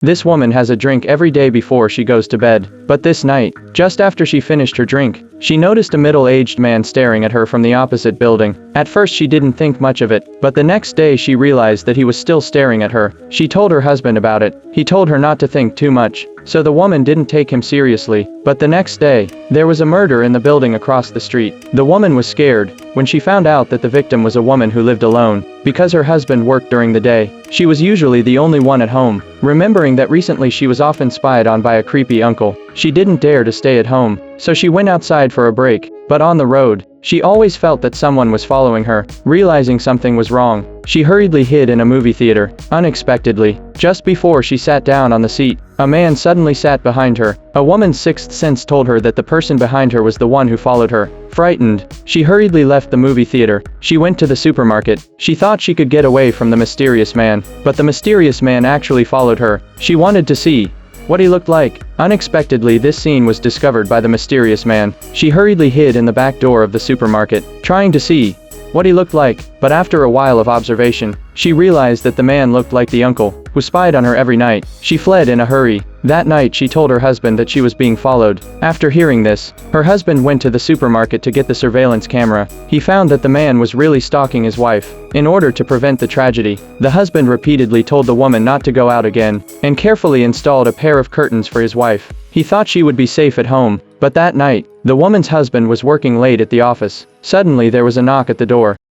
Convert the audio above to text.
This woman has a drink every day before she goes to bed. But this night, just after she finished her drink, she noticed a middle-aged man staring at her from the opposite building. At first she didn't think much of it, but the next day she realized that he was still staring at her. She told her husband about it. He told her not to think too much, so the woman didn't take him seriously. But the next day, there was a murder in the building across the street. The woman was scared when she found out that the victim was a woman who lived alone. Because her husband worked during the day, she was usually the only one at home. Remembering that recently she was often spied on by a creepy uncle, she didn't dare to stay at home, so she went outside for a break. But on the road, she always felt that someone was following her. Realizing something was wrong, she hurriedly hid in a movie theater. Unexpectedly, just before she sat down on the seat, a man suddenly sat behind her. A woman's sixth sense told her that the person behind her was the one who followed her. Frightened, she hurriedly left the movie theater. She went to the supermarket. She thought she could get away from the mysterious man, but the mysterious man actually followed her. She wanted to see what he looked like. Unexpectedly, this scene was discovered by the mysterious man. She hurriedly hid in the back door of the supermarket, trying to see what he looked like. But after a while of observation, she realized that the man looked like the uncle who spied on her every night. She fled in a hurry. That night she told her husband that she was being followed. After hearing this, her husband went to the supermarket to get the surveillance camera. He found that the man was really stalking his wife. In order to prevent the tragedy, the husband repeatedly told the woman not to go out again, and carefully installed a pair of curtains for his wife. He thought she would be safe at home, but that night, the woman's husband was working late at the office. Suddenly there was a knock at the door.